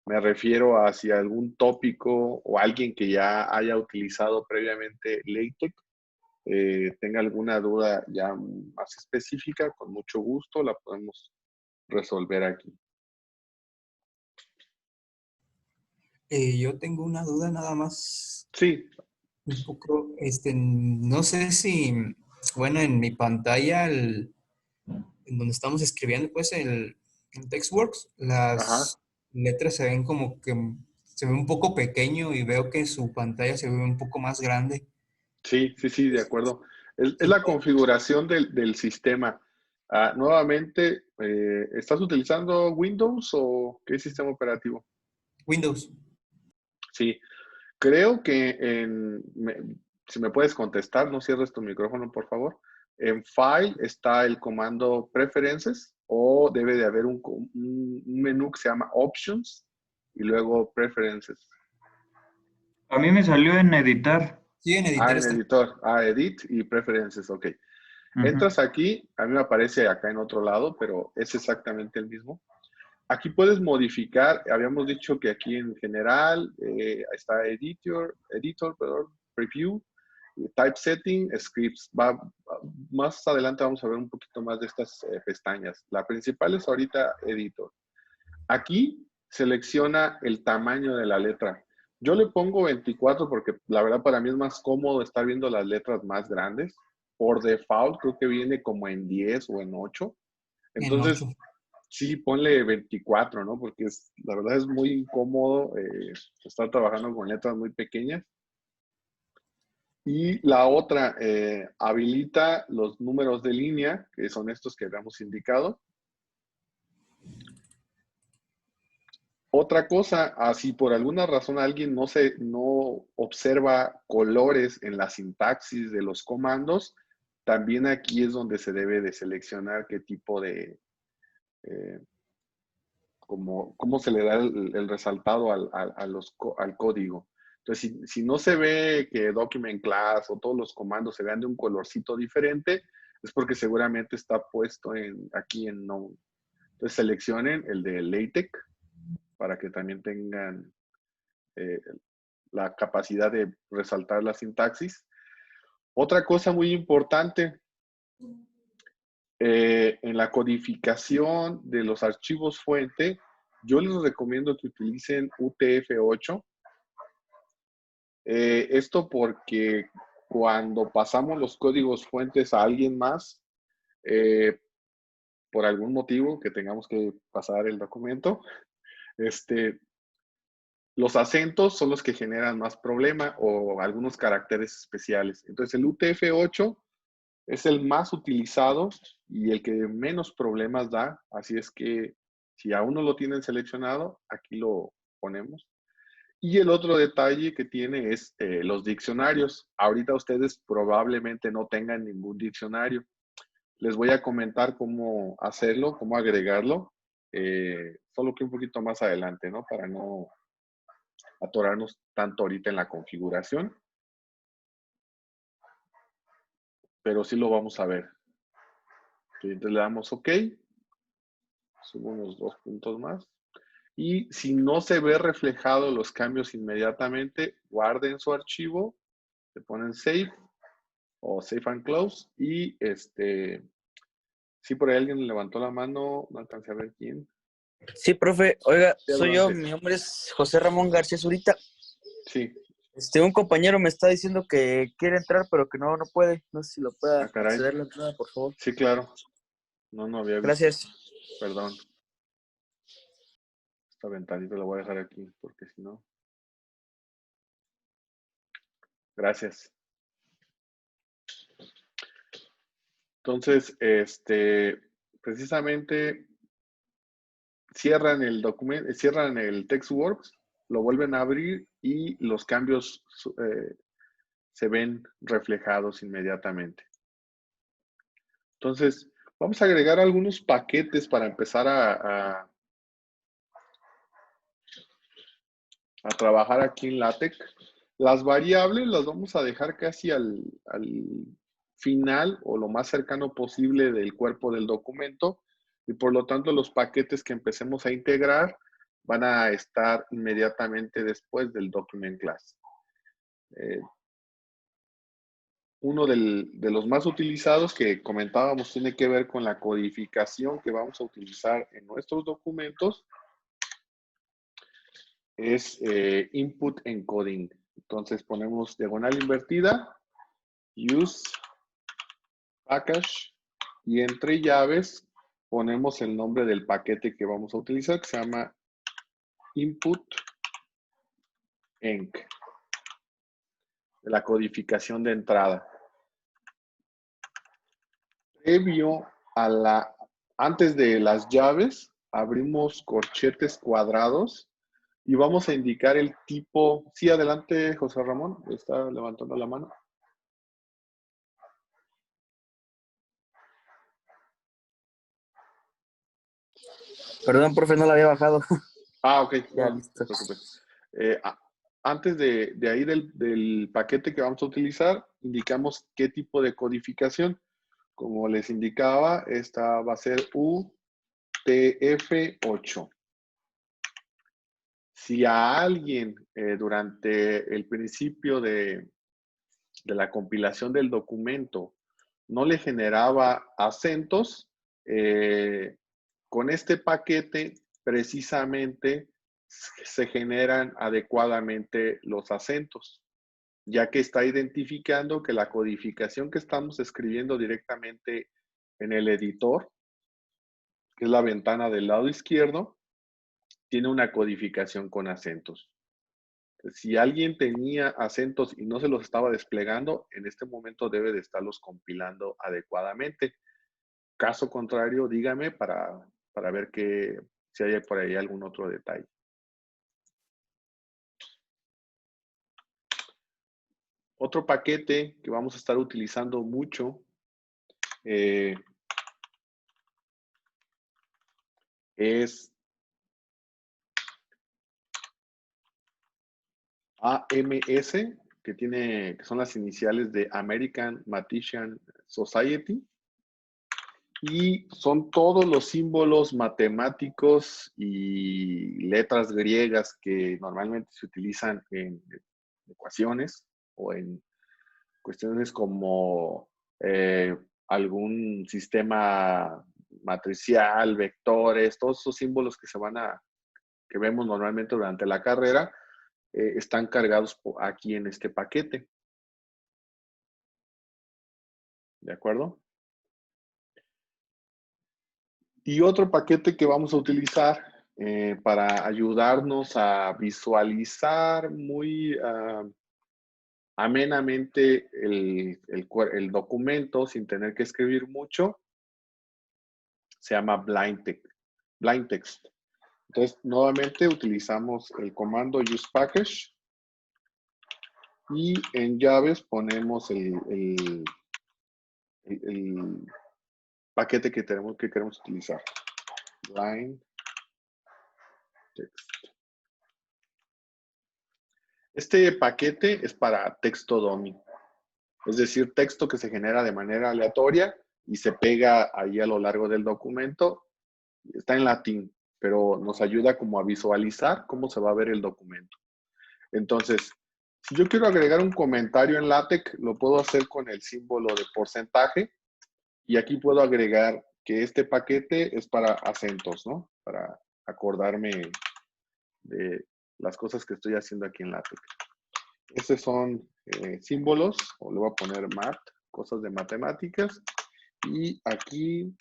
Me refiero a si algún tópico o alguien que ya haya utilizado previamente LaTeX tenga alguna duda ya más específica, con mucho gusto la podemos resolver aquí. Yo tengo una duda nada más, Sí, un poco, no sé si, bueno, en mi pantalla, en donde estamos escribiendo, pues, en TextWorks, ajá, las letras se ven como que se ve un poco pequeño y veo que su pantalla se ve un poco más grande. sí, de acuerdo. Es Sí, la configuración del sistema. Nuevamente, ¿estás utilizando Windows o qué sistema operativo? Windows. Sí, creo que si me puedes contestar, no cierres tu micrófono, por favor. En File está el comando Preferences o debe de haber un menú que se llama Options y luego Preferences. A mí me salió en editar. Sí, en editar En está. editor. Edit y Preferences, ok. Ujú. Entras aquí, a mí me aparece acá en otro lado, pero es exactamente el mismo. Aquí puedes modificar, habíamos dicho que aquí en general está perdón, Preview, Typesetting, Scripts. Más adelante vamos a ver un poquito más de estas pestañas. La principal es ahorita Editor. Aquí selecciona el tamaño de la letra. Yo le pongo 24 porque la verdad para mí es más cómodo estar viendo las letras más grandes. Por default creo que viene como en 10 o en 8. En Entonces, 8. sí, ponle 24, ¿no? Porque la verdad es muy incómodo estar trabajando con letras muy pequeñas. Y la otra, habilita los números de línea, que son estos que habíamos indicado. Otra cosa, si por alguna razón alguien no observa colores en la sintaxis de los comandos, también aquí es donde se debe de seleccionar qué tipo de, eh, cómo se le da el resaltado al código. Entonces, si no se ve que document class o todos los comandos se vean de un colorcito diferente, es porque seguramente está puesto aquí en Node. Entonces, seleccionen el de LaTeX para que también tengan eh, la capacidad de resaltar la sintaxis. Otra cosa muy importante, en la codificación de los archivos fuente, yo les recomiendo que utilicen UTF-8. Esto porque cuando pasamos los códigos fuentes a alguien más, eh, por algún motivo que tengamos que pasar el documento, los acentos son los que generan más problema o algunos caracteres especiales. Entonces el UTF-8 es el más utilizado y el que menos problemas da. Así es que si aún no lo tienen seleccionado, aquí lo ponemos. Y el otro detalle que tiene es los diccionarios. Ahorita ustedes probablemente no tengan ningún diccionario. Les voy a comentar cómo hacerlo, cómo agregarlo, solo que un poquito más adelante, ¿no? Para no atorarnos tanto ahorita en la configuración, pero sí lo vamos a ver. Entonces le damos OK, subo unos 2 puntos más. Y si no se ve reflejado los cambios inmediatamente, guarden su archivo, le ponen Save o Save and Close y si por ahí alguien levantó la mano, no alcancé a ver quién. Sí, profe. Oiga, Sí, soy yo. adelante. Mi nombre es José Ramón García Zurita. Sí. Un compañero me está diciendo que quiere entrar, pero que no puede. No sé si lo pueda Caray. acceder a la entrada, por favor. Sí, claro. No había visto. Gracias. Perdón. Esta ventanita la voy a dejar aquí porque si no. Gracias. Entonces, precisamente cierran el documento, cierran el TextWorks, lo vuelven a abrir y los cambios se ven reflejados inmediatamente. Entonces, vamos a agregar algunos paquetes para empezar a trabajar aquí en LaTeX. Las variables las vamos a dejar casi al final o lo más cercano posible del cuerpo del documento y por lo tanto los paquetes que empecemos a integrar van a estar inmediatamente después del document class. Uno de los más utilizados que comentábamos tiene que ver con la codificación que vamos a utilizar en nuestros documentos. Es input encoding. Entonces ponemos diagonal invertida, use package, y entre llaves ponemos el nombre del paquete que vamos a utilizar, que se llama input enc, de la codificación de entrada. Antes de las llaves, abrimos corchetes cuadrados y vamos a indicar el tipo. Sí, adelante, José Ramón, está levantando la mano. Perdón, profe, no la había bajado. Ah, ok. Ya, No, listo. no te preocupes. Antes de ahí del paquete que vamos a utilizar, indicamos qué tipo de codificación. Como les indicaba, esta va a ser UTF-8. Si a alguien durante el principio de la compilación del documento no le generaba acentos, con este paquete precisamente se generan adecuadamente los acentos, ya que está identificando que la codificación que estamos escribiendo directamente en el editor, que es la ventana del lado izquierdo, tiene una codificación con acentos. Si alguien tenía acentos y no se los estaba desplegando, en este momento debe de estarlos compilando adecuadamente. Caso contrario, dígame para ver si hay por ahí algún otro detalle. Otro paquete que vamos a estar utilizando mucho es AMS, que son las iniciales de American Mathematician Society, y son todos los símbolos matemáticos y letras griegas que normalmente se utilizan en ecuaciones o en cuestiones como algún sistema matricial, vectores, todos esos símbolos que vemos normalmente durante la carrera, están cargados aquí en este paquete. ¿De acuerdo? Y otro paquete que vamos a utilizar para ayudarnos a visualizar muy amenamente el documento sin tener que escribir mucho, se llama blind text. Entonces, nuevamente utilizamos el comando usePackage y en llaves ponemos el paquete que queremos utilizar. Blind text. Este paquete es para texto dummy, es decir, texto que se genera de manera aleatoria y se pega ahí a lo largo del documento. Está en latín, pero nos ayuda como a visualizar cómo se va a ver el documento. Entonces, si yo quiero agregar un comentario en LaTeX, lo puedo hacer con el símbolo de porcentaje y aquí puedo agregar que este paquete es para acentos, ¿no? Para acordarme de las cosas que estoy haciendo aquí en LaTeX. Estos son símbolos, o le voy a poner math, cosas de matemáticas, y aquí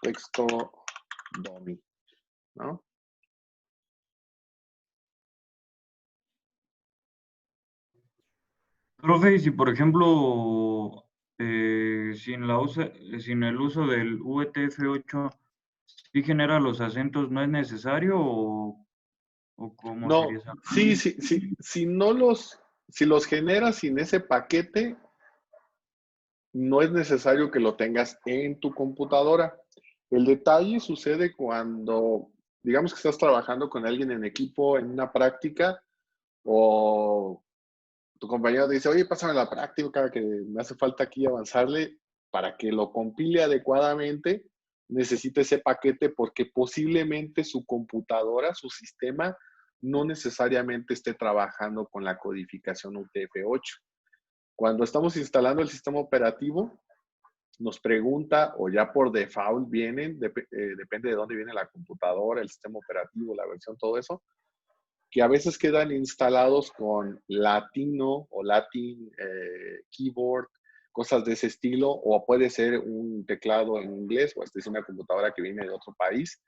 texto dummy, ¿no? Profe, y si por ejemplo, sin el uso del UTF-8, ¿sí genera los acentos, no es necesario o cómo No, sería esa? sí, si los generas sin ese paquete, no es necesario que lo tengas en tu computadora. El detalle sucede cuando, digamos que estás trabajando con alguien en equipo en una práctica o tu compañero te dice, oye, pásame la práctica que me hace falta aquí avanzarle para que lo compile adecuadamente. necesita ese paquete porque posiblemente su computadora, su sistema, no necesariamente esté trabajando con la codificación UTF-8. Cuando estamos instalando el sistema operativo, nos pregunta, o ya por default vienen, depende de dónde viene la computadora, el sistema operativo, la versión, todo eso, que a veces quedan instalados con Latino o Latin keyboard, cosas de ese estilo, o puede ser un teclado en inglés, o es una computadora que viene de otro país,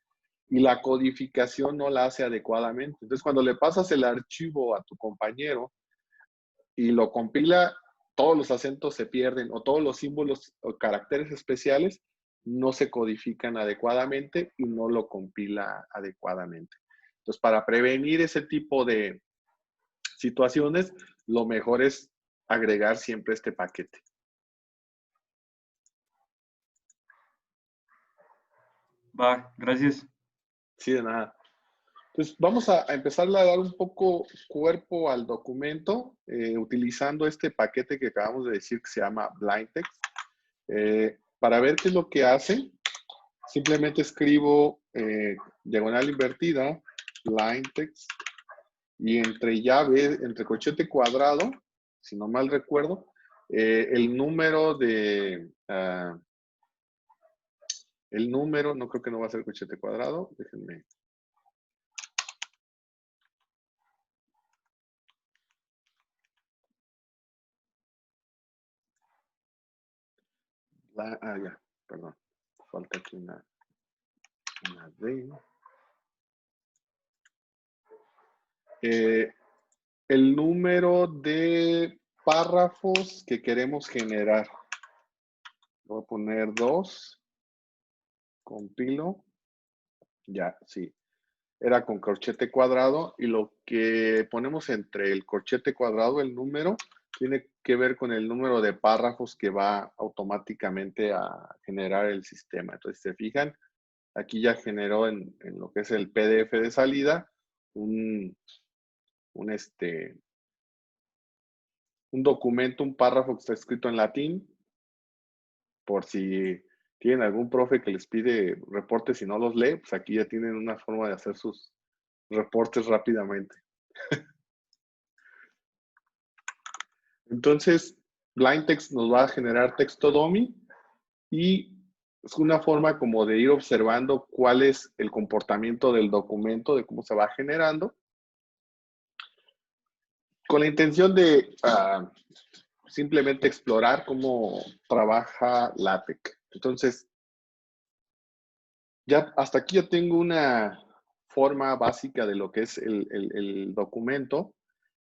y la codificación no la hace adecuadamente. Entonces, cuando le pasas el archivo a tu compañero y lo compila, todos los acentos se pierden, o todos los símbolos o caracteres especiales no se codifican adecuadamente y no lo compila adecuadamente. Entonces, para prevenir ese tipo de situaciones, lo mejor es agregar siempre este paquete. Va, gracias. Sí, de nada. Entonces, vamos a empezar a dar un poco cuerpo al documento utilizando este paquete que acabamos de decir que se llama BlindText. Para ver qué es lo que hace, simplemente escribo diagonal invertida, BlindText, y entre llave, entre corchete cuadrado, si no mal recuerdo, el número de... el número, no creo que no va a ser corchete cuadrado, déjenme... ya, perdón. Falta aquí una D. El número de párrafos que queremos generar. Voy a poner 2. Compilo. Ya, sí. Era con corchete cuadrado y lo que ponemos entre el corchete cuadrado, el número, tiene que ver con el número de párrafos que va automáticamente a generar el sistema. Entonces, si se fijan, aquí ya generó en lo que es el PDF de salida un documento, un párrafo que está escrito en latín, por si tienen algún profe que les pide reportes y no los lee, pues aquí ya tienen una forma de hacer sus reportes rápidamente. Entonces, BlindText nos va a generar texto dummy y es una forma como de ir observando cuál es el comportamiento del documento, de cómo se va generando, con la intención de simplemente explorar cómo trabaja LaTeX. Entonces, ya hasta aquí ya tengo una forma básica de lo que es el documento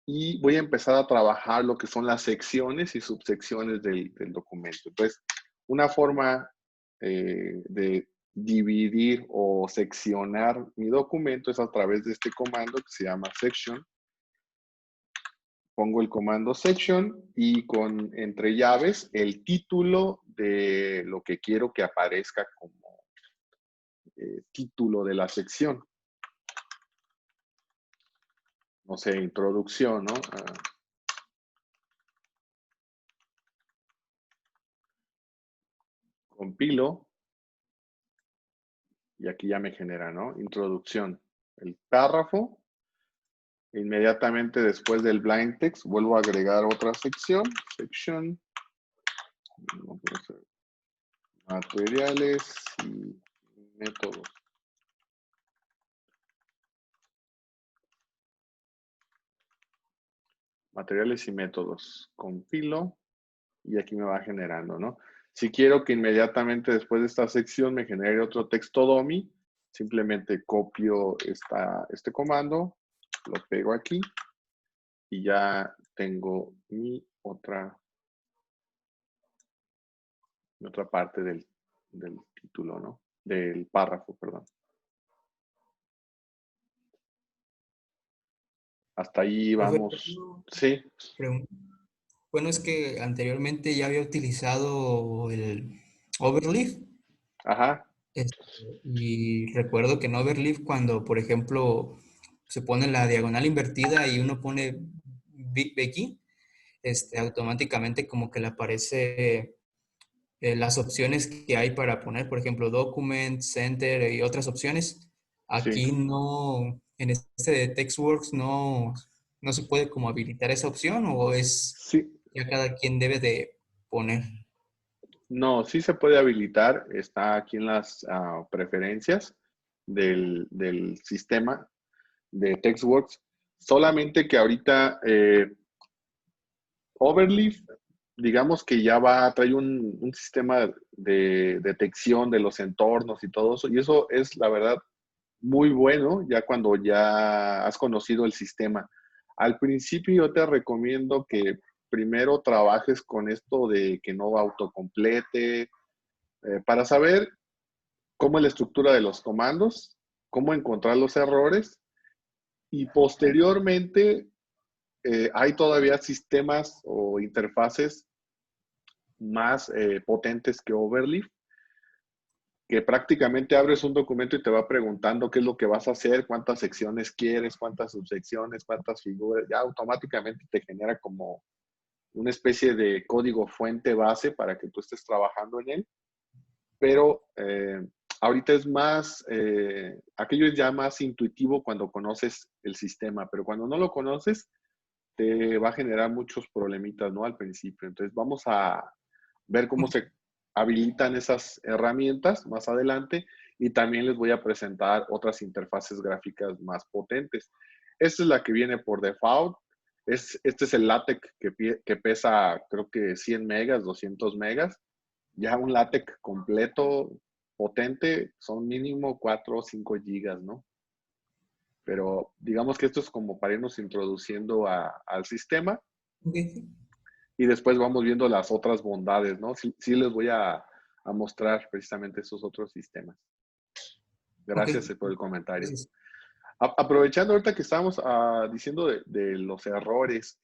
y voy a empezar a trabajar lo que son las secciones y subsecciones del documento. Entonces, una forma de dividir o seccionar mi documento es a través de este comando que se llama section. Pongo el comando section y con entre llaves el título de lo que quiero que aparezca como título de la sección. No sé, introducción, ¿no? Compilo. Y aquí ya me genera, ¿no? Introducción. El párrafo. Inmediatamente después del BlindText vuelvo a agregar otra sección. Section. Materiales y métodos. Materiales y métodos. Compilo. Y aquí me va generando, ¿no? Si quiero que inmediatamente después de esta sección me genere otro texto dummy, simplemente copio este comando, lo pego aquí y ya tengo mi otra parte del título, ¿no? Del párrafo, perdón. Hasta ahí vamos. Sí. Bueno, es que anteriormente ya había utilizado el Overleaf. Ajá. Y recuerdo que en Overleaf cuando, por ejemplo, se pone la diagonal invertida y uno pone Becky, automáticamente como que le aparece las opciones que hay para poner, por ejemplo, Document, Center y otras opciones. Sí, Aquí no, en este de TextWorks no se puede como habilitar esa opción o es sí, ya cada quien debe de poner. no, sí se puede habilitar, está aquí en las preferencias del sistema de TextWorks, solamente que ahorita Overleaf, digamos que ya trae un sistema de detección de los entornos y todo eso, y eso es la verdad muy bueno ya cuando ya has conocido el sistema. Al principio yo te recomiendo que primero trabajes con esto de que no autocomplete, para saber cómo es la estructura de los comandos, cómo encontrar los errores y posteriormente hay todavía sistemas o interfaces más potentes que Overleaf, que prácticamente abres un documento y te va preguntando qué es lo que vas a hacer, cuántas secciones quieres, cuántas subsecciones, cuántas figuras, ya automáticamente te genera como una especie de código fuente base para que tú estés trabajando en él, pero ahorita es más, aquello es ya más intuitivo cuando conoces el sistema, pero cuando no lo conoces, te va a generar muchos problemitas, ¿no? Al principio. Entonces vamos a ver cómo se habilitan esas herramientas más adelante y también les voy a presentar otras interfaces gráficas más potentes. Esta es la que viene por default. Este es el LaTeX que pesa creo que 100 megas, 200 megas. Ya un LaTeX completo, potente, son mínimo 4 o 5 gigas, ¿no? Pero digamos que esto es como para irnos introduciendo al sistema Ok. y después vamos viendo las otras bondades, ¿no? Sí, sí les voy a mostrar precisamente esos otros sistemas. Ok. Gracias por el comentario. Gracias. Aprovechando ahorita que estábamos diciendo de los errores,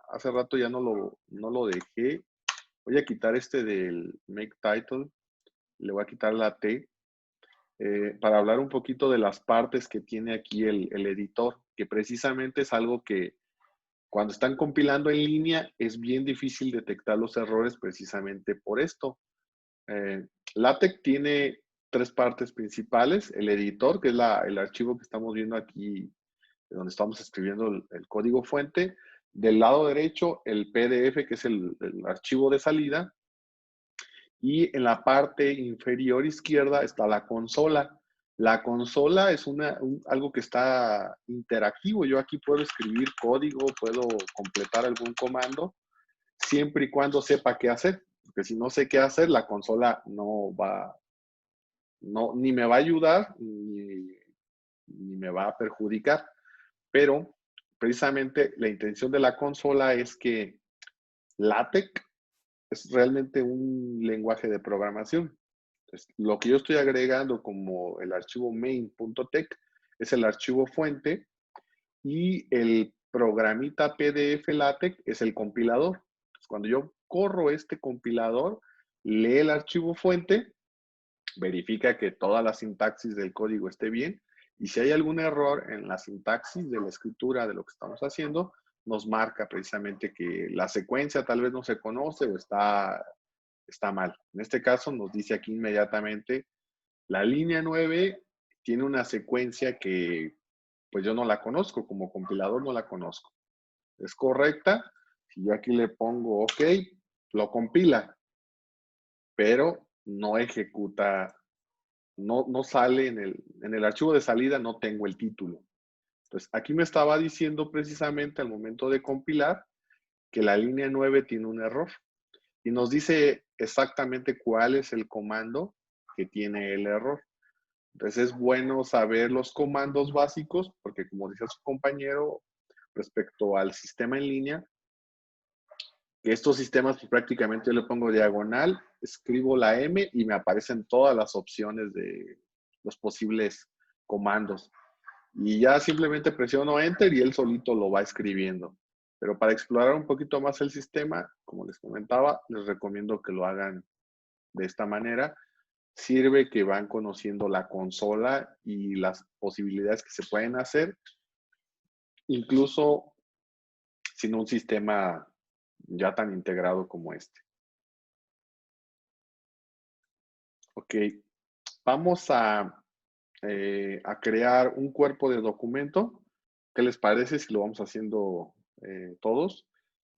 hace rato ya no lo dejé. Voy a quitar este del make title, le voy a quitar la T, para hablar un poquito de las partes que tiene aquí el editor, que precisamente es algo que cuando están compilando en línea es bien difícil detectar los errores precisamente por esto. LaTeX tiene tres partes principales: el editor, que es el archivo que estamos viendo aquí, donde estamos escribiendo el código fuente; del lado derecho, el PDF, que es el archivo de salida; y en la parte inferior izquierda está la consola. La consola es algo que está interactivo. Yo aquí puedo escribir código, puedo completar algún comando, siempre y cuando sepa qué hacer. Porque si no sé qué hacer, la consola ni me va a ayudar, ni me va a perjudicar. Pero precisamente la intención de la consola es que LaTeX es realmente un lenguaje de programación. Entonces, lo que yo estoy agregando como el archivo main.tech es el archivo fuente y el programita PDF LaTeX es el compilador. Entonces, cuando yo corro este compilador, lee el archivo fuente, verifica que toda la sintaxis del código esté bien y si hay algún error en la sintaxis de la escritura de lo que estamos haciendo, nos marca precisamente que la secuencia tal vez no se conoce o está mal. En este caso nos dice aquí inmediatamente, la línea 9 tiene una secuencia que pues yo no la conozco, como compilador no la conozco. ¿Es correcta? Si yo aquí le pongo OK, lo compila, pero no ejecuta, no sale en el archivo de salida, no tengo el título. Entonces, aquí me estaba diciendo precisamente al momento de compilar que la línea 9 tiene un error y nos dice exactamente cuál es el comando que tiene el error. Entonces es bueno saber los comandos básicos porque como decía su compañero respecto al sistema en línea, que estos sistemas pues, prácticamente yo le pongo diagonal, escribo la M y me aparecen todas las opciones de los posibles comandos. Y ya simplemente presiono Enter y él solito lo va escribiendo. Pero para explorar un poquito más el sistema, como les comentaba, les recomiendo que lo hagan de esta manera. Sirve que van conociendo la consola y las posibilidades que se pueden hacer, incluso sin un sistema ya tan integrado como este. Ok, vamos a crear un cuerpo de documento. ¿Qué les parece si lo vamos haciendo todos?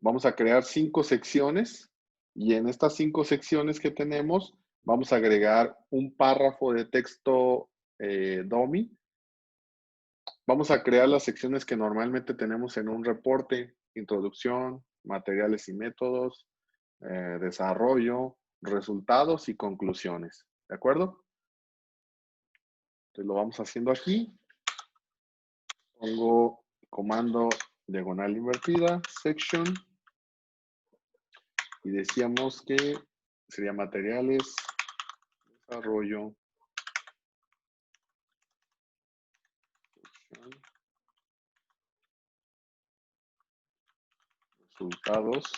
Vamos a crear 5 secciones y en estas 5 secciones que tenemos vamos a agregar un párrafo de texto dummy. Vamos a crear las secciones que normalmente tenemos en un reporte: introducción, materiales y métodos, desarrollo, resultados y conclusiones. ¿De acuerdo? Entonces lo vamos haciendo aquí. Pongo comando diagonal invertida, section, y decíamos que sería materiales, desarrollo, resultados,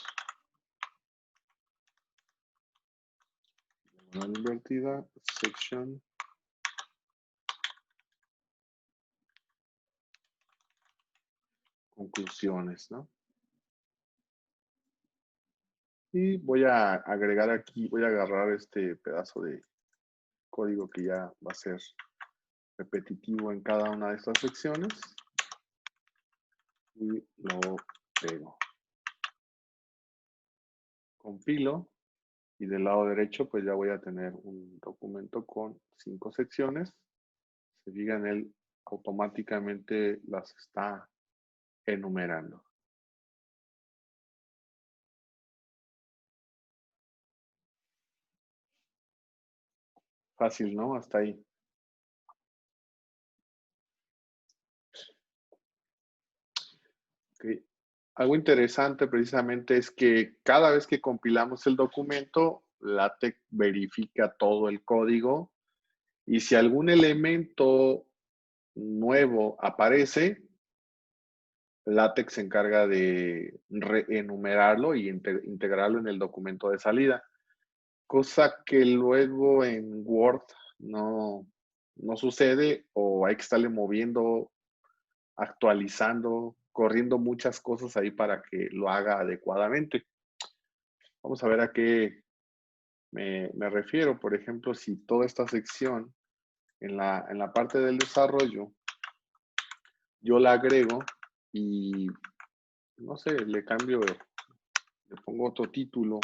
diagonal invertida, section, conclusiones, ¿no? Y voy a agregar aquí, voy a agarrar este pedazo de código que ya va a ser repetitivo en cada una de estas secciones y lo pego. Compilo y del lado derecho pues ya voy a tener un documento con 5 secciones. Se fijan, él automáticamente las está enumerando. Fácil, ¿no? Hasta ahí. Okay. Algo interesante precisamente es que cada vez que compilamos el documento, LaTeX verifica todo el código y si algún elemento nuevo aparece, LaTeX se encarga de reenumerarlo y integrarlo en el documento de salida. Cosa que luego en Word no sucede o hay que estarle moviendo, actualizando, corriendo muchas cosas ahí para que lo haga adecuadamente. Vamos a ver a qué me refiero. Por ejemplo, si toda esta sección en la parte del desarrollo yo la agrego y, no sé, le cambio, le pongo otro título.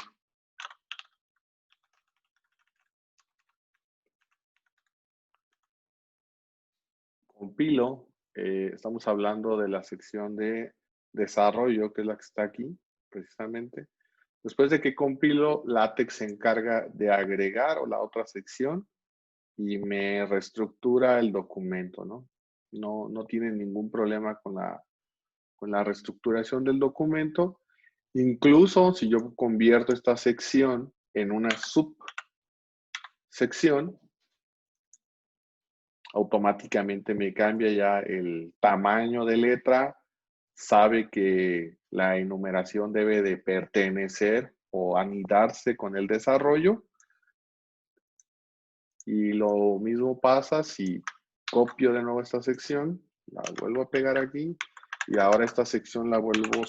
Compilo, estamos hablando de la sección de desarrollo, que es la que está aquí, precisamente. Después de que compilo, LaTeX se encarga de agregar o la otra sección y me reestructura el documento, ¿no? No tiene ningún problema con la reestructuración del documento. Incluso si yo convierto esta sección en una subsección, automáticamente me cambia ya el tamaño de letra, sabe que la enumeración debe de pertenecer o anidarse con el desarrollo. Y lo mismo pasa si copio de nuevo esta sección, la vuelvo a pegar aquí y ahora esta sección la vuelvo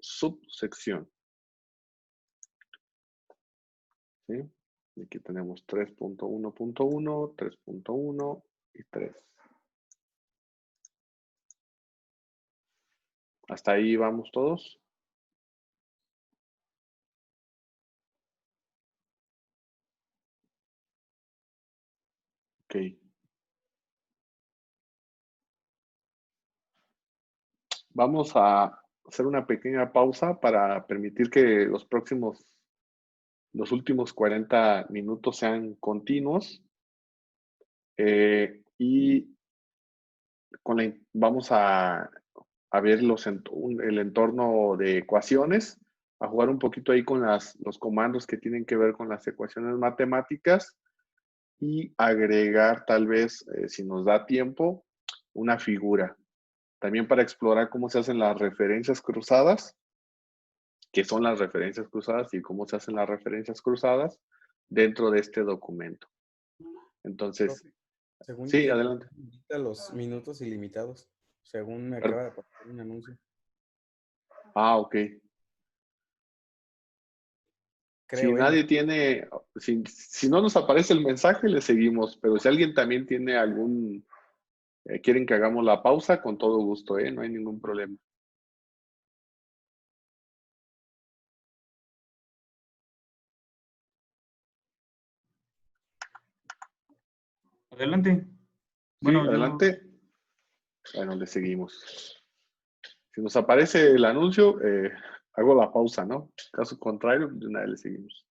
subsección. ¿Sí? Y aquí tenemos 3.1.1, 3.1 y 3. ¿Hasta ahí vamos todos? Ok. Vamos a hacer una pequeña pausa para permitir que los últimos 40 minutos sean continuos. Y vamos a ver el entorno de ecuaciones, a jugar un poquito ahí con los comandos que tienen que ver con las ecuaciones matemáticas y agregar tal vez, si nos da tiempo, una figura. También para explorar cómo se hacen las referencias cruzadas, qué son las referencias cruzadas y cómo se hacen las referencias cruzadas dentro de este documento. Entonces, Profe, según sí, yo, adelante. los minutos ilimitados, según me Pero- acaba de aparecer un anuncio. ok. Si creo, nadie tiene, si no nos aparece el mensaje, le seguimos. Pero si alguien también tiene quieren que hagamos la pausa, con todo gusto, ¿eh? No hay ningún problema. Adelante. Sí, Bueno, adelante. Bueno, le seguimos. Si nos aparece el anuncio, hago la pausa, ¿no? Caso contrario, de una vez le seguimos.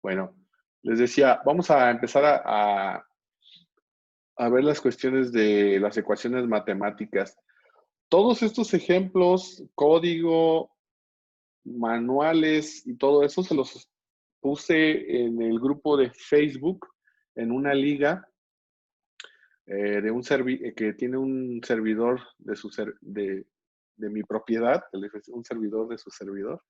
Bueno, les decía, vamos a empezar a ver las cuestiones de las ecuaciones matemáticas. Todos estos ejemplos, código, manuales y todo eso se los puse en el grupo de Facebook, en una liga que tiene un servidor de mi propiedad, un servidor de su servidor.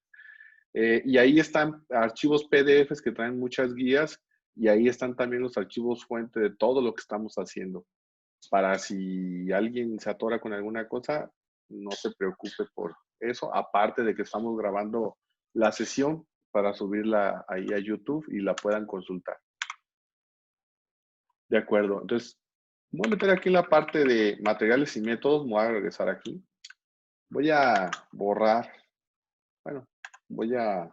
Y ahí están archivos PDFs que traen muchas guías y ahí están también los archivos fuente de todo lo que estamos haciendo. Para si alguien se atora con alguna cosa, no se preocupe por eso, aparte de que estamos grabando la sesión para subirla ahí a YouTube y la puedan consultar. De acuerdo, entonces voy a meter aquí en la parte de materiales y métodos, me voy a regresar aquí. Voy a borrar, bueno, voy a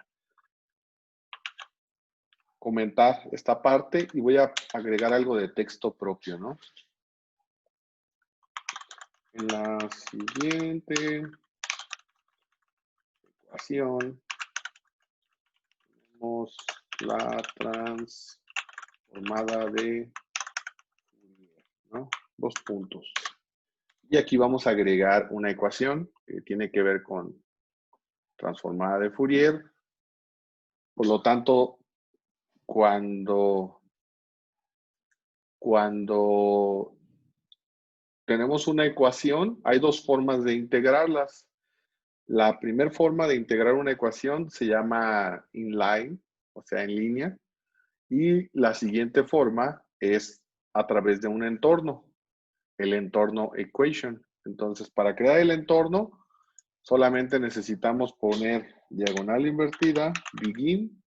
comentar esta parte y voy a agregar algo de texto propio, ¿no? En la siguiente ecuación tenemos la transformada de Fourier, ¿no? 2 puntos. Y aquí vamos a agregar una ecuación que tiene que ver con transformada de Fourier. Por lo tanto, cuando tenemos una ecuación, hay 2 formas de integrarlas. La primera forma de integrar una ecuación se llama inline, o sea, en línea. Y la siguiente forma es a través de un entorno, el entorno equation. Entonces, para crear el entorno, solamente necesitamos poner diagonal invertida, begin,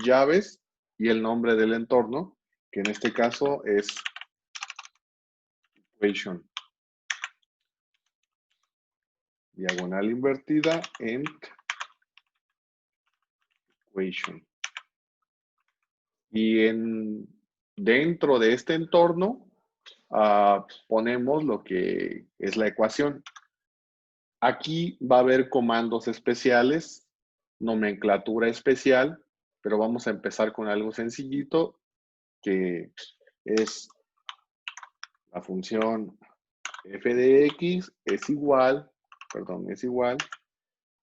llaves y el nombre del entorno, que en este caso es equation. Diagonal invertida, end, equation. Y dentro de este entorno ponemos lo que es la ecuación. Aquí va a haber comandos especiales, nomenclatura especial, pero vamos a empezar con algo sencillito, que es la función f de x es igual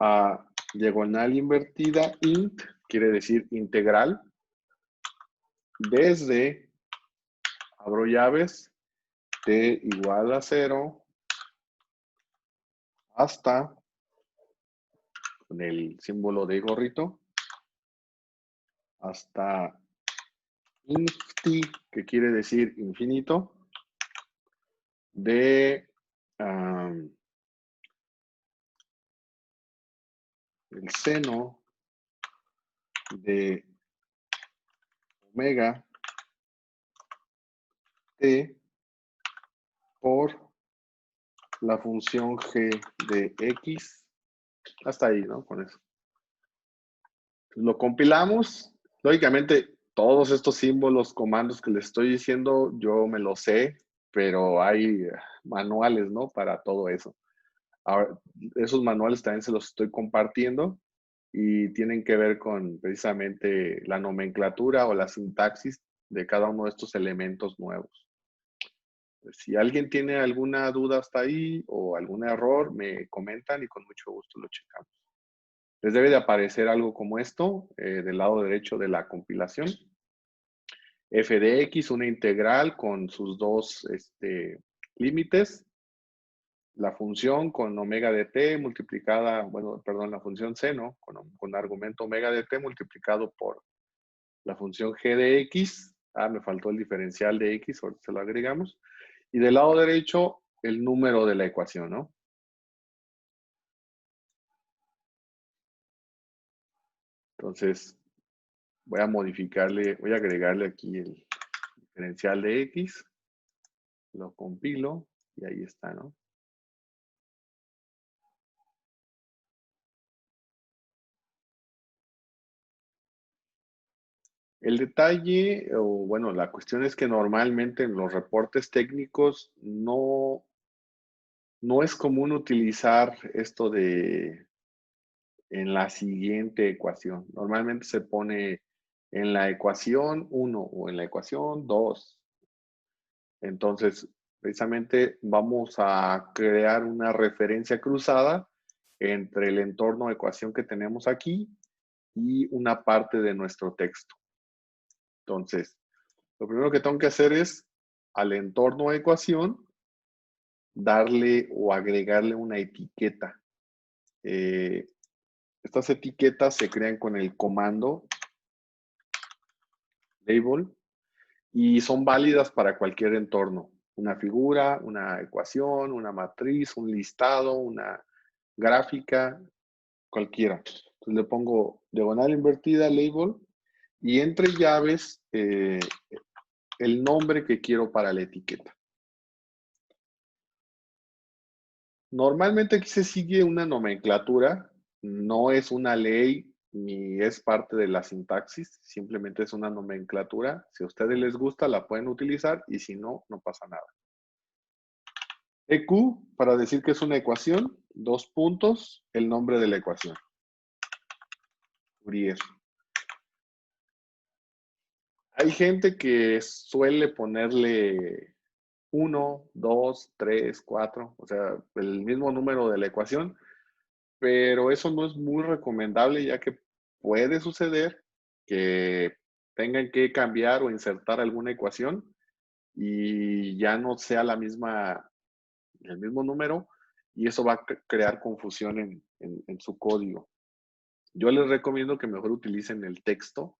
a diagonal invertida int, quiere decir integral, desde, abro llaves, t igual a 0 hasta, con el símbolo de gorrito, hasta infinity, que quiere decir infinito, de el seno de omega t por la función g de x. Hasta ahí, ¿no? Con eso. Lo compilamos. Lógicamente, todos estos símbolos, comandos que les estoy diciendo, yo me los sé, pero hay manuales, ¿no? Para todo eso. Ahora, esos manuales también se los estoy compartiendo y tienen que ver con precisamente la nomenclatura o la sintaxis de cada uno de estos elementos nuevos. Si alguien tiene alguna duda hasta ahí o algún error, me comentan y con mucho gusto lo checamos. Les debe de aparecer algo como esto del lado derecho de la compilación. F de X, una integral con sus 2 límites. La función con omega de t multiplicada, la función seno con argumento omega de t multiplicado por la función g de x. Me faltó el diferencial de x, ahorita se lo agregamos. Y del lado derecho, el número de la ecuación, ¿no? Entonces, Voy a modificarle, voy a agregarle aquí el diferencial de X. Lo compilo y ahí está, ¿no? El detalle, o bueno, la cuestión es que normalmente en los reportes técnicos no es común utilizar esto de en la siguiente ecuación. Normalmente se pone en la ecuación 1 o en la ecuación 2. Entonces, precisamente vamos a crear una referencia cruzada entre el entorno de ecuación que tenemos aquí y una parte de nuestro texto. Entonces, lo primero que tengo que hacer es al entorno de ecuación darle o agregarle una etiqueta. Estas etiquetas se crean con el comando label y son válidas para cualquier entorno. Una figura, una ecuación, una matriz, un listado, una gráfica, cualquiera. Entonces le pongo diagonal invertida, label, y entre llaves el nombre que quiero para la etiqueta. Normalmente aquí se sigue una nomenclatura, no es una ley ni es parte de la sintaxis, simplemente es una nomenclatura. Si a ustedes les gusta, la pueden utilizar y si no, no pasa nada. EQ, para decir que es una ecuación, 2 puntos, el nombre de la ecuación. Fourier. Hay gente que suele ponerle 1, 2, 3, 4, o sea, el mismo número de la ecuación, pero eso no es muy recomendable ya que puede suceder que tengan que cambiar o insertar alguna ecuación y ya no sea el mismo número y eso va a crear confusión en su código. Yo les recomiendo que mejor utilicen el texto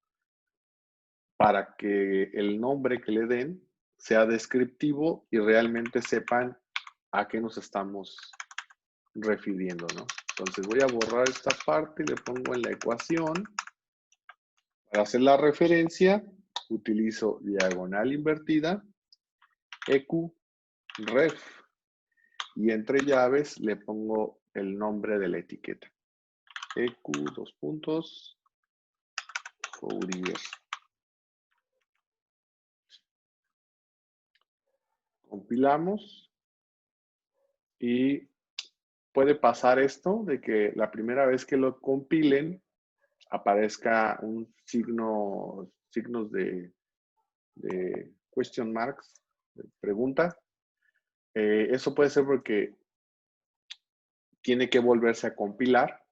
para que el nombre que le den sea descriptivo y realmente sepan a qué nos estamos refiriendo, ¿no? Entonces voy a borrar esta parte y le pongo en la ecuación. Para hacer la referencia, utilizo diagonal invertida, EQ, ref, y entre llaves le pongo el nombre de la etiqueta. EQ, 2 puntos, Fourier. Compilamos y puede pasar esto de que la primera vez que lo compilen aparezca un signos de question marks, de pregunta. Eso puede ser porque tiene que volverse a compilar,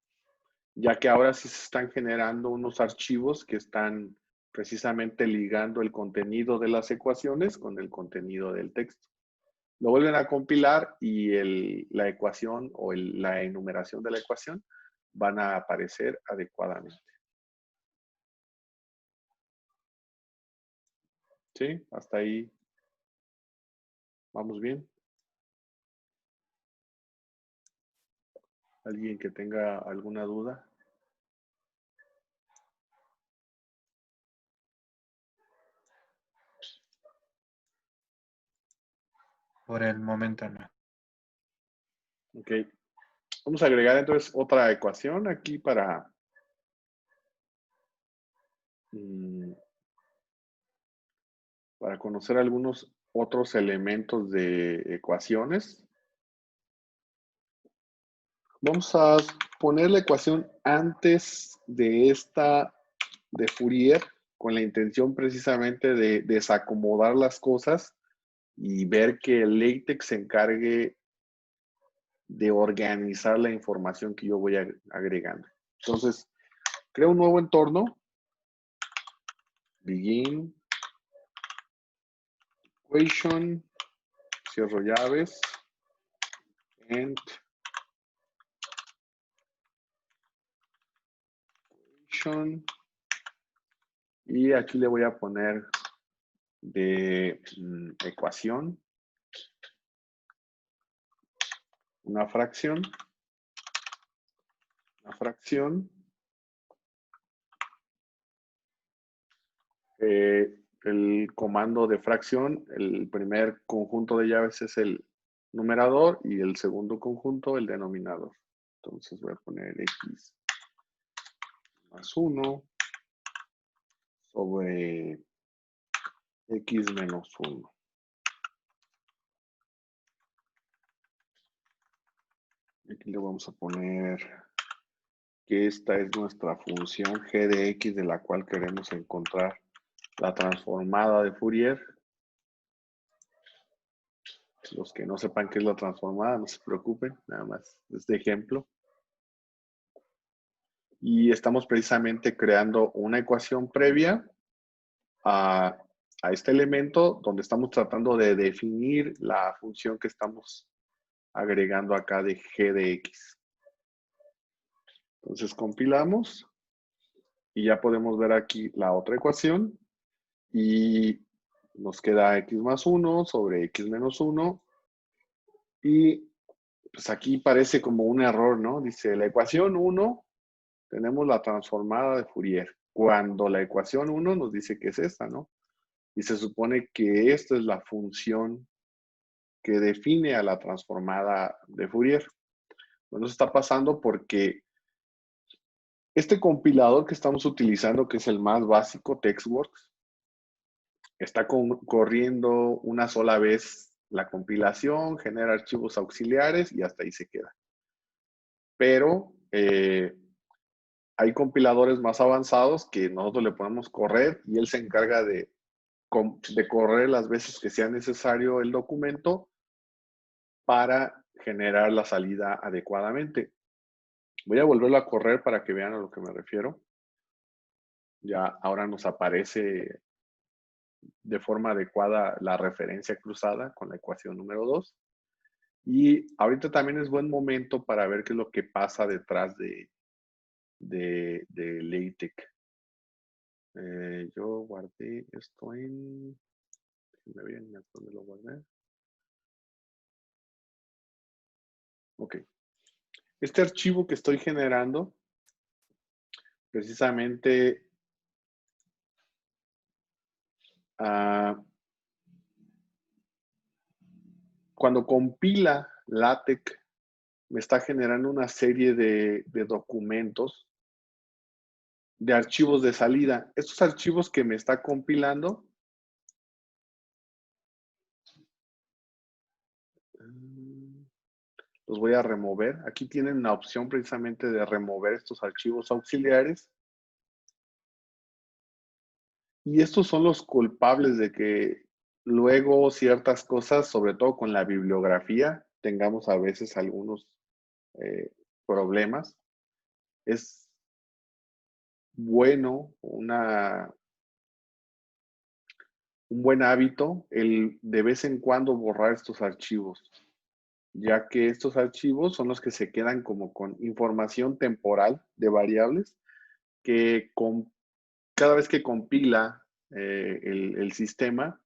ya que ahora sí se están generando unos archivos que están precisamente ligando el contenido de las ecuaciones con el contenido del texto. Lo vuelven a compilar y la ecuación o la enumeración de la ecuación van a aparecer adecuadamente. ¿Sí? Hasta ahí vamos bien. ¿Alguien que tenga alguna duda? Por el momento no. Ok. Vamos a agregar entonces otra ecuación aquí para conocer algunos otros elementos de ecuaciones. Vamos a poner la ecuación antes de esta de Fourier con la intención precisamente de desacomodar las cosas y ver que el LaTeX se encargue de organizar la información que yo voy agregando. Entonces, creo un nuevo entorno. Begin. Equation. Cierro llaves. End. Equation. Y aquí le voy a poner de ecuación. Una fracción. Una fracción. El comando de fracción, el primer conjunto de llaves es el numerador y el segundo conjunto el denominador. Entonces voy a poner x más 1 sobre x menos 1. Aquí le vamos a poner que esta es nuestra función g de x de la cual queremos encontrar la transformada de Fourier. Los que no sepan qué es la transformada, no se preocupen, nada más es de ejemplo. Y estamos precisamente creando una ecuación previa a este elemento donde estamos tratando de definir la función que estamos agregando acá de g de x. Entonces compilamos y ya podemos ver aquí la otra ecuación y nos queda x más 1 sobre x menos 1 y pues aquí parece como un error, ¿no? Dice la ecuación 1 tenemos la transformada de Fourier, cuando la ecuación 1 nos dice que es esta, ¿no? Y se supone que esta es la función que define a la transformada de Fourier. Bueno, eso está pasando porque este compilador que estamos utilizando, que es el más básico, TextWorks, está corriendo una sola vez la compilación, genera archivos auxiliares y hasta ahí se queda. Pero hay compiladores más avanzados que nosotros le podemos correr y él se encarga de correr las veces que sea necesario el documento para generar la salida adecuadamente. Voy a volverlo a correr para que vean a lo que me refiero. Ya ahora nos aparece de forma adecuada la referencia cruzada con la ecuación número 2. Y ahorita también es buen momento para ver qué es lo que pasa detrás de LaTeX. Yo guardé esto en... Me bien, ¿dónde lo guardé? Ok. Este archivo que estoy generando, precisamente, cuando compila LaTeX, me está generando una serie de documentos, de archivos de salida. Estos archivos que me está compilando, los voy a remover. Aquí tienen la opción precisamente de remover estos archivos auxiliares. Y estos son los culpables de que luego ciertas cosas, sobre todo con la bibliografía, tengamos a veces algunos problemas. Es bueno, un buen hábito el de vez en cuando borrar estos archivos, ya que estos archivos son los que se quedan como con información temporal de variables que cada vez que compila el sistema,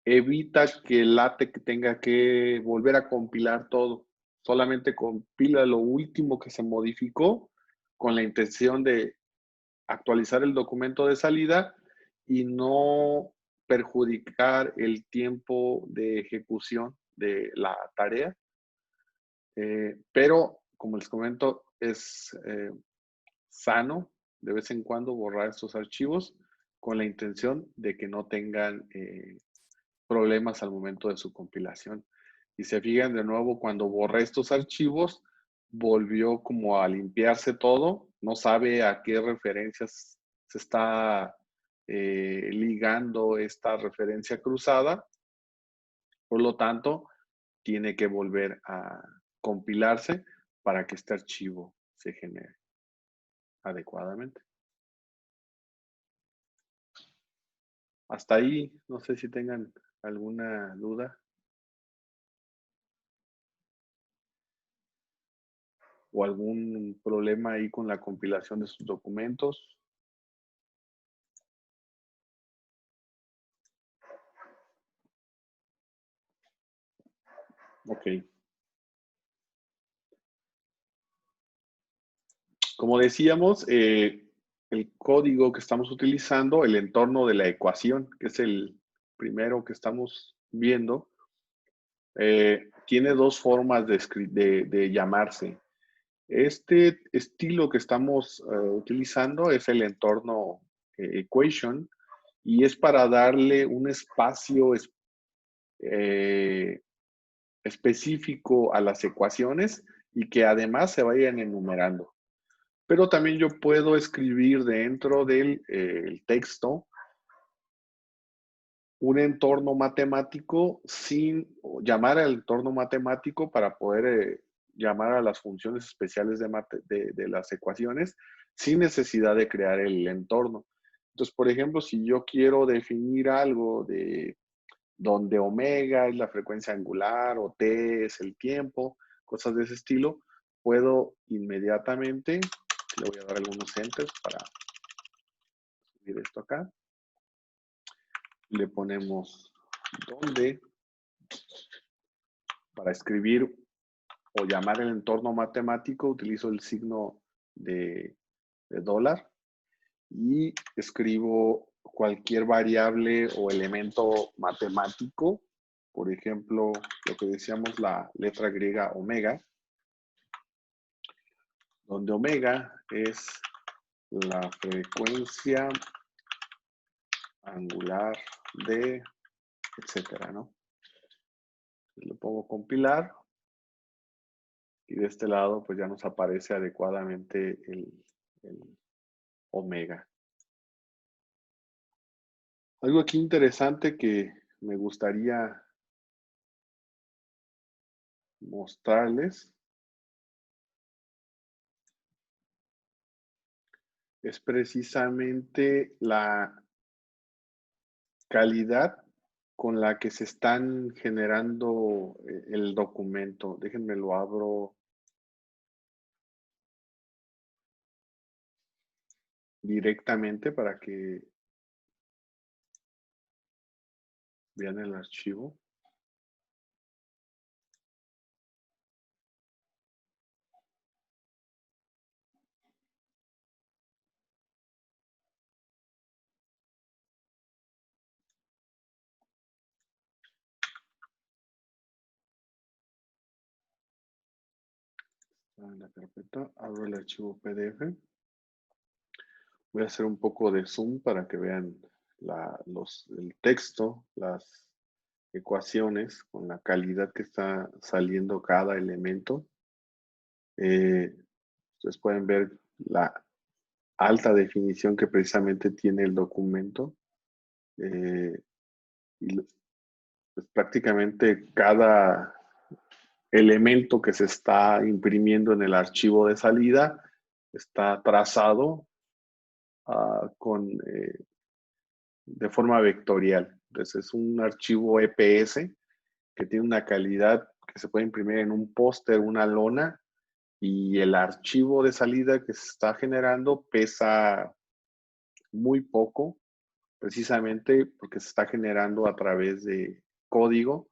evita que el LaTeX tenga que volver a compilar todo. Solamente compila lo último que se modificó con la intención de actualizar el documento de salida y no perjudicar el tiempo de ejecución de la tarea. Pero, como les comento, es sano de vez en cuando borrar estos archivos con la intención de que no tengan problemas al momento de su compilación. Y se fijan de nuevo, cuando borré estos archivos, volvió como a limpiarse todo, no sabe a qué referencias se está ligando esta referencia cruzada, por lo tanto, tiene que volver a compilarse para que este archivo se genere adecuadamente. Hasta ahí, no sé si tengan alguna duda o algún problema ahí con la compilación de sus documentos. Ok. Como decíamos, el código que estamos utilizando, el entorno de la ecuación, que es el primero que estamos viendo, tiene dos formas de llamarse. Este estilo que estamos utilizando es el entorno equation y es para darle un espacio específico a las ecuaciones y que además se vayan enumerando. Pero también yo puedo escribir dentro del el texto un entorno matemático sin llamar al entorno matemático para poder llamar a las funciones especiales de las ecuaciones sin necesidad de crear el entorno. Entonces, por ejemplo, si yo quiero definir algo de donde omega es la frecuencia angular o t es el tiempo, cosas de ese estilo, puedo inmediatamente, le voy a dar algunos enters para subir esto acá, le ponemos donde para escribir o llamar el entorno matemático utilizo el signo de dólar y escribo cualquier variable o elemento matemático, por ejemplo, lo que decíamos la letra griega omega, donde omega es la frecuencia angular de, etcétera, ¿no? Lo pongo compilar y de este lado pues ya nos aparece adecuadamente el omega. Algo aquí interesante que me gustaría mostrarles es precisamente la calidad con la que se están generando el documento. Déjenme lo abro directamente para que vean el archivo. En la carpeta, abro el archivo PDF. Voy a hacer un poco de zoom para que vean el texto, las ecuaciones con la calidad que está saliendo cada elemento. Ustedes pueden ver la alta definición que precisamente tiene el documento. Y pues, prácticamente cada elemento que se está imprimiendo en el archivo de salida está trazado de forma vectorial. Entonces es un archivo EPS que tiene una calidad que se puede imprimir en un póster, una lona, y el archivo de salida que se está generando pesa muy poco, precisamente porque se está generando a través de código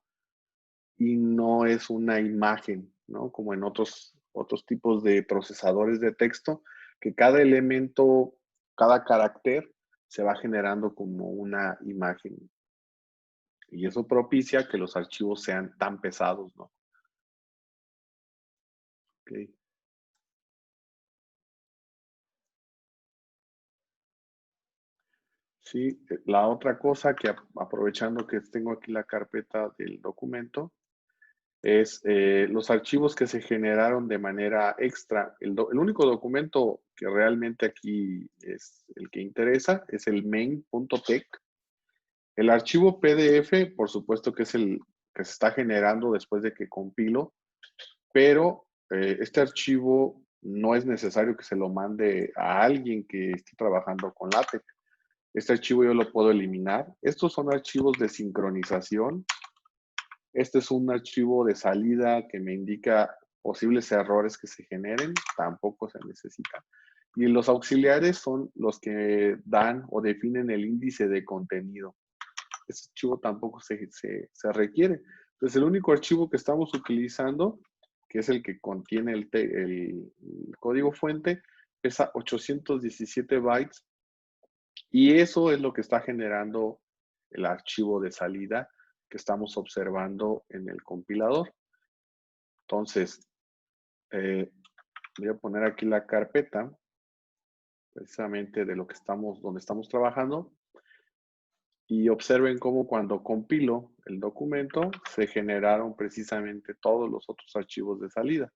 y no es una imagen, ¿no? Como en otros tipos de procesadores de texto, que cada elemento, cada carácter se va generando como una imagen. Y eso propicia que los archivos sean tan pesados, ¿no? Okay. Sí, la otra cosa que aprovechando que tengo aquí la carpeta del documento, es los archivos que se generaron de manera extra. El único documento que realmente aquí es el que interesa es el main.tec. El archivo PDF, por supuesto que es el que se está generando después de que compilo, pero este archivo no es necesario que se lo mande a alguien que esté trabajando con LaTeX. Este archivo yo lo puedo eliminar. Estos son archivos de sincronización. Este es un archivo de salida que me indica posibles errores que se generen, tampoco se necesita. Y los auxiliares son los que dan o definen el índice de contenido. Este archivo tampoco se requiere. Entonces, el único archivo que estamos utilizando, que es el que contiene el código fuente, pesa 817 bytes y eso es lo que está generando el archivo de salida que estamos observando en el compilador. Entonces, voy a poner aquí la carpeta precisamente de lo que donde estamos trabajando. Y observen cómo cuando compilo el documento se generaron precisamente todos los otros archivos de salida.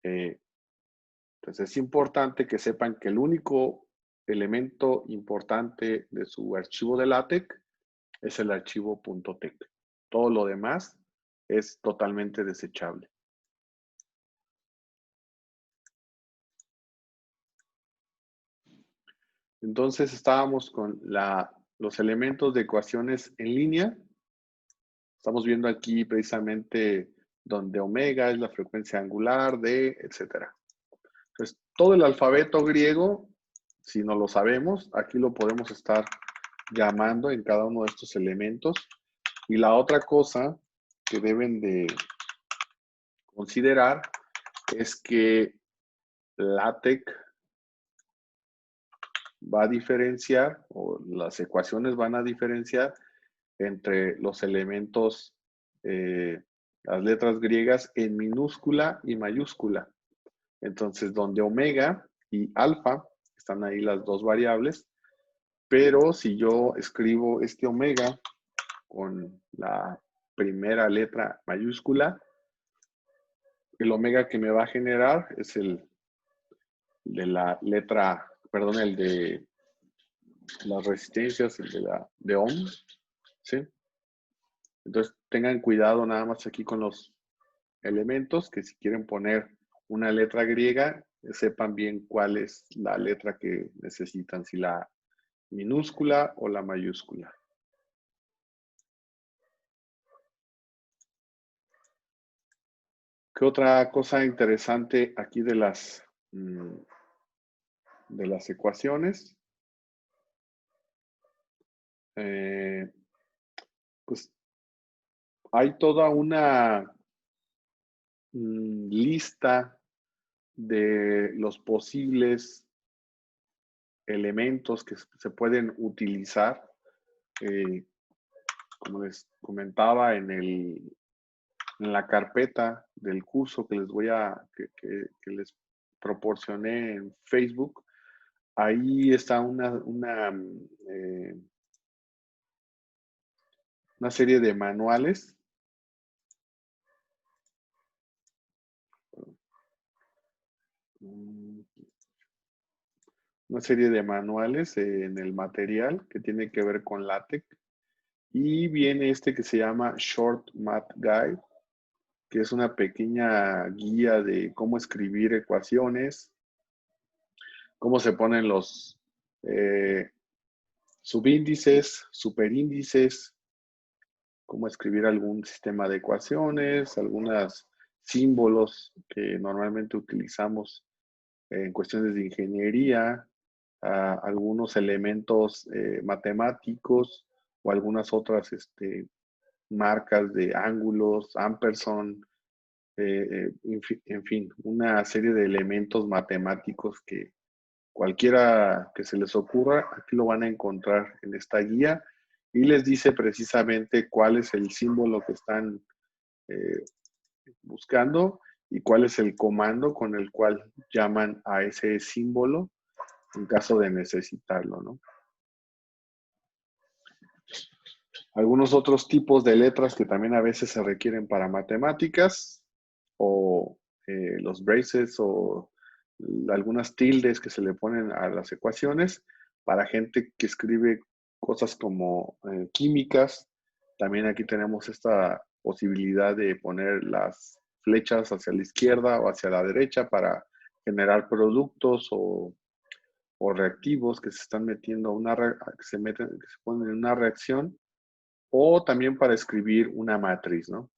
Entonces es importante que sepan que el único elemento importante de su archivo de LaTeX es el archivo .tex. Todo lo demás es totalmente desechable. Entonces estábamos con los elementos de ecuaciones en línea. Estamos viendo aquí precisamente donde omega es la frecuencia angular de, etcétera. Entonces, todo el alfabeto griego, si no lo sabemos, aquí lo podemos estar llamando en cada uno de estos elementos. Y la otra cosa que deben de considerar es que LaTeX va a diferenciar, o las ecuaciones van a diferenciar entre los elementos, las letras griegas en minúscula y mayúscula. Entonces, donde omega y alfa, están ahí las dos variables, pero si yo escribo este omega con la primera letra mayúscula, el omega que me va a generar es el de la letra, perdón, el de las resistencias, el de ohm, ¿sí? Entonces, tengan cuidado nada más aquí con los elementos, que si quieren poner una letra griega, sepan bien cuál es la letra que necesitan, si la minúscula o la mayúscula. ¿Qué otra cosa interesante aquí de las ecuaciones? Pues hay toda una lista de los posibles elementos que se pueden utilizar. Como les comentaba en la carpeta del curso que les que les proporcioné en Facebook, ahí está una serie de manuales. Una serie de manuales en el material que tiene que ver con LaTeX. Y viene este que se llama Short Math Guide, que es una pequeña guía de cómo escribir ecuaciones, cómo se ponen los subíndices, superíndices, cómo escribir algún sistema de ecuaciones, algunos símbolos que normalmente utilizamos en cuestiones de ingeniería, algunos elementos matemáticos o algunas otras marcas de ángulos, ampersand, en fin, una serie de elementos matemáticos que cualquiera que se les ocurra, aquí lo van a encontrar en esta guía y les dice precisamente cuál es el símbolo que están buscando y cuál es el comando con el cual llaman a ese símbolo en caso de necesitarlo, ¿no? Algunos otros tipos de letras que también a veces se requieren para matemáticas o los braces o algunas tildes que se le ponen a las ecuaciones para gente que escribe cosas como químicas. También aquí tenemos esta posibilidad de poner las flechas hacia la izquierda o hacia la derecha para generar productos o reactivos que se están metiendo que se ponen en una reacción, o también para escribir una matriz, ¿no?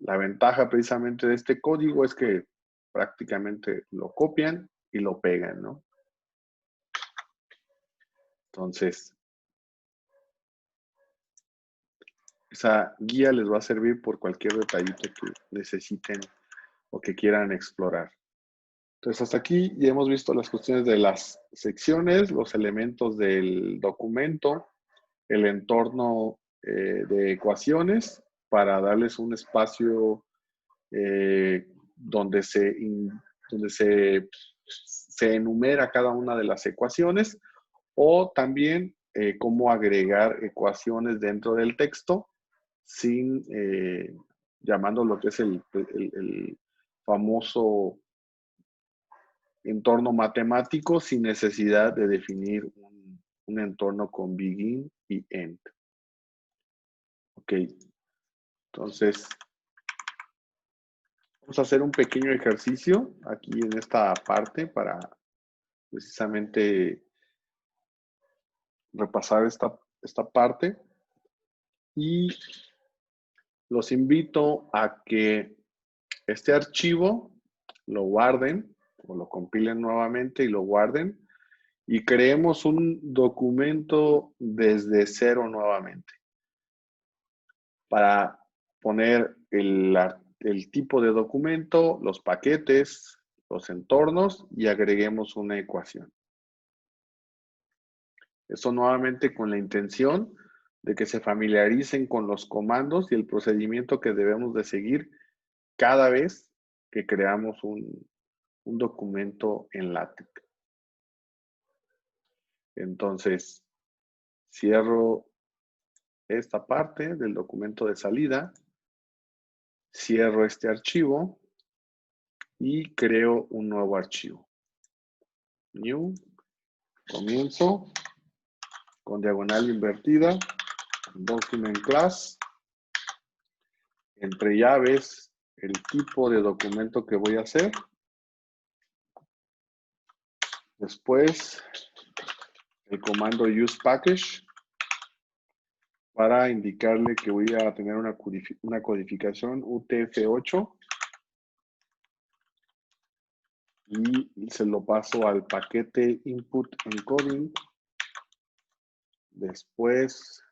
La ventaja precisamente de este código es que prácticamente lo copian y lo pegan, ¿no? Entonces, esa guía les va a servir por cualquier detallito que necesiten o que quieran explorar. Entonces, hasta aquí ya hemos visto las cuestiones de las secciones, los elementos del documento, el entorno de ecuaciones para darles un espacio donde se enumera cada una de las ecuaciones, o también cómo agregar ecuaciones dentro del texto sin llamando lo que es el famoso entorno matemático sin necesidad de definir un entorno con begin y end. Ok, entonces vamos a hacer un pequeño ejercicio aquí en esta parte para precisamente repasar esta parte. Y los invito a que este archivo lo guarden o lo compilen nuevamente y lo guarden y creemos un documento desde cero nuevamente para poner el tipo de documento, los paquetes, los entornos y agreguemos una ecuación. Esto nuevamente con la intención de que se familiaricen con los comandos y el procedimiento que debemos de seguir cada vez que creamos un documento en LaTeX. Entonces, cierro esta parte del documento de salida, cierro este archivo y creo un nuevo archivo. New, comienzo con diagonal invertida, document class, entre llaves, el tipo de documento que voy a hacer. Después, el comando use package para indicarle que voy a tener una codificación UTF-8 y se lo paso al paquete input encoding. Después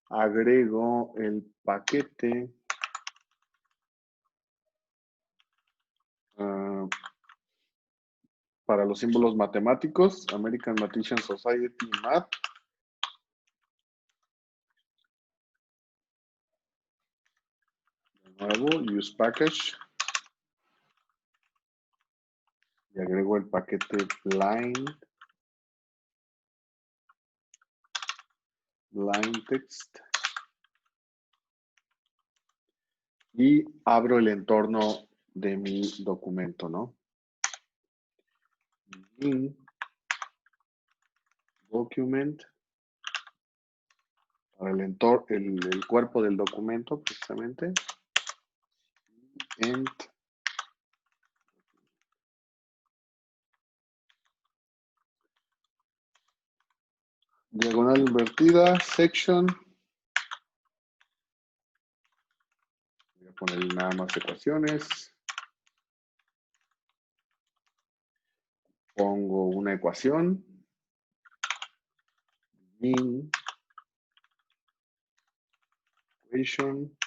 agrego el paquete para los símbolos matemáticos, American Mathematician Society Math. De nuevo, use package. Y agrego el paquete blind text. Y abro el entorno de mi documento, ¿no? In document para el cuerpo del documento precisamente. End diagonal invertida, section. Voy a poner nada más ecuaciones. Pongo una ecuación. Min equation.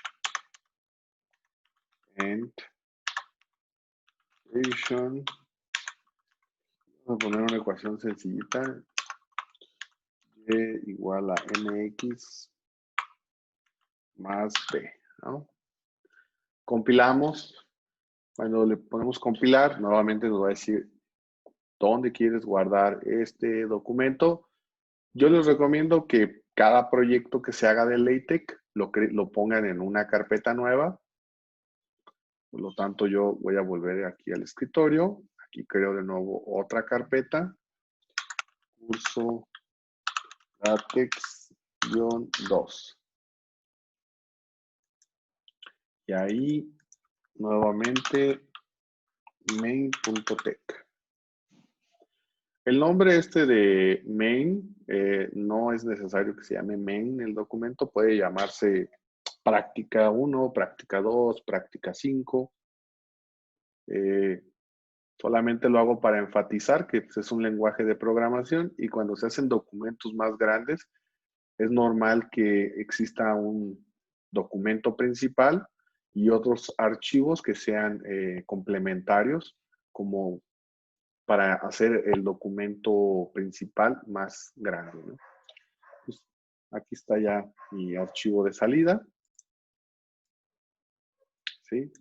End equation. Vamos a poner una ecuación sencillita. Y igual a mx más b, ¿no? Compilamos. Cuando le ponemos compilar, nuevamente nos va a decir dónde quieres guardar este documento. Yo les recomiendo que cada proyecto que se haga de LaTeX lo pongan en una carpeta nueva. Por lo tanto, yo voy a volver aquí al escritorio. Aquí creo de nuevo otra carpeta. Curso LaTeX-2. Y ahí, nuevamente, main.tech. El nombre de main no es necesario que se llame main el documento. Puede llamarse práctica 1, práctica 2, práctica 5. Solamente lo hago para enfatizar que pues, es un lenguaje de programación y cuando se hacen documentos más grandes, es normal que exista un documento principal y otros archivos que sean complementarios como para hacer el documento principal más grande, ¿no? Pues, aquí está ya mi archivo de salida. ¿Sí?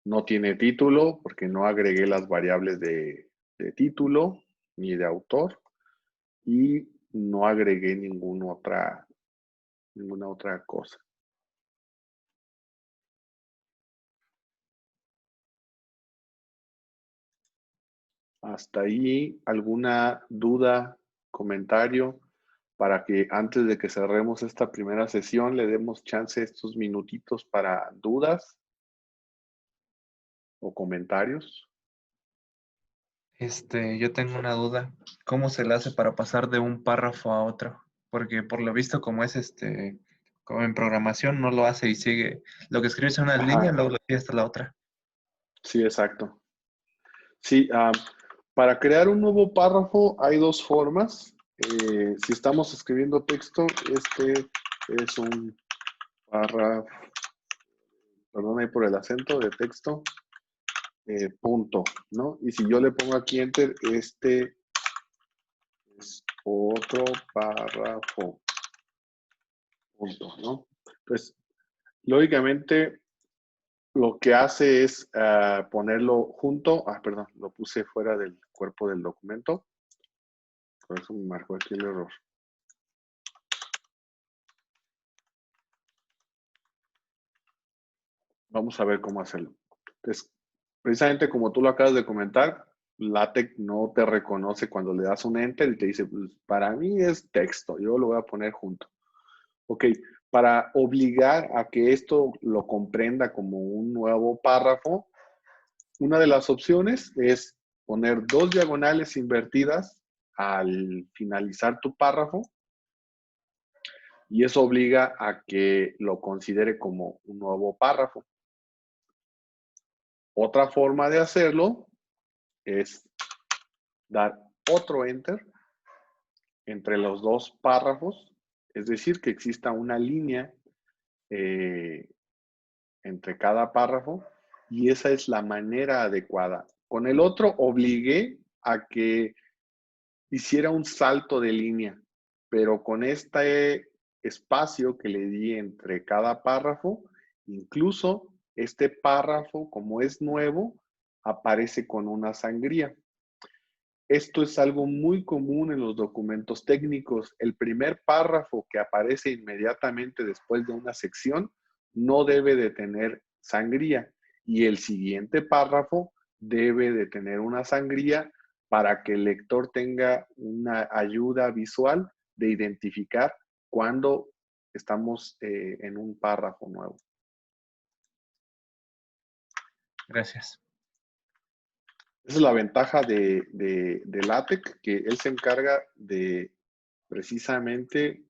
No tiene título porque no agregué las variables de título ni de autor y no agregué ninguna otra cosa. Hasta ahí, ¿alguna duda, comentario? Para que antes de que cerremos esta primera sesión le demos chance estos minutitos para dudas o comentarios. Yo tengo una duda. ¿Cómo se le hace para pasar de un párrafo a otro? Porque por lo visto, como es como en programación, no lo hace y sigue. Lo que escribes en una línea, Ajá, luego lo sigue hasta la otra. sí, exacto. Sí, para crear un nuevo párrafo hay dos formas. Si estamos escribiendo texto, este es un párrafo, perdón ahí por el acento de texto, punto, ¿no? Y si yo le pongo aquí enter, este es otro párrafo, punto, ¿no? Entonces, lógicamente, lo que hace es ponerlo junto, perdón, lo puse fuera del cuerpo del documento, por eso me marcó aquí el error. Vamos a ver cómo hacerlo. Entonces, precisamente como tú lo acabas de comentar, LaTeX no te reconoce cuando le das un enter y te dice, pues, para mí es texto, yo lo voy a poner junto. Ok, para obligar a que esto lo comprenda como un nuevo párrafo, una de las opciones es poner dos diagonales invertidas al finalizar tu párrafo y eso obliga a que lo considere como un nuevo párrafo. Otra forma de hacerlo es dar otro enter entre los dos párrafos, es decir, que exista una línea entre cada párrafo y esa es la manera adecuada. Con el otro obligué a que hiciera un salto de línea, pero con este espacio que le di entre cada párrafo, incluso este párrafo, como es nuevo, aparece con una sangría. Esto es algo muy común en los documentos técnicos. El primer párrafo que aparece inmediatamente después de una sección no debe de tener sangría y el siguiente párrafo debe de tener una sangría para que el lector tenga una ayuda visual de identificar cuando estamos en un párrafo nuevo. Gracias. Esa es la ventaja de LaTeX, que él se encarga de precisamente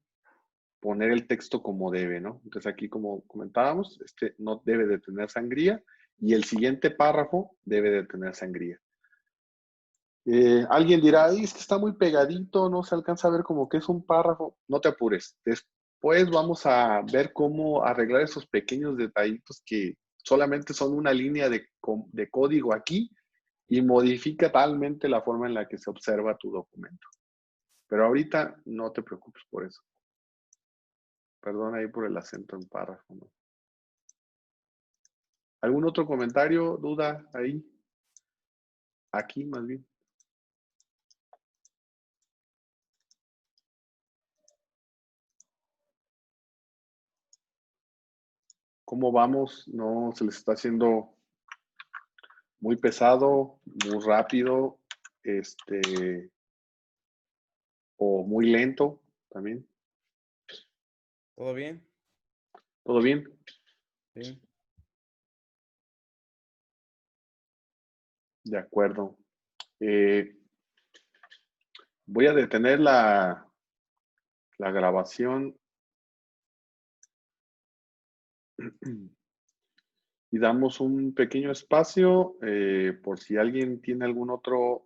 poner el texto como debe, ¿no? Entonces aquí, como comentábamos, este no debe de tener sangría y el siguiente párrafo debe de tener sangría. Alguien dirá, "Ay, es que está muy pegadito, no se alcanza a ver como que es un párrafo". No te apures. Después vamos a ver cómo arreglar esos pequeños detallitos que solamente son una línea de código aquí y modifica totalmente la forma en la que se observa tu documento. Pero ahorita no te preocupes por eso. Perdón ahí por el acento en párrafo, ¿no? ¿Algún otro comentario, duda ahí? Aquí más bien. ¿Cómo vamos? ¿No se les está haciendo muy pesado, muy rápido, o muy lento también? ¿Todo bien? ¿Todo bien? Sí. De acuerdo. Voy a detener la grabación y damos un pequeño espacio por si alguien tiene algún otro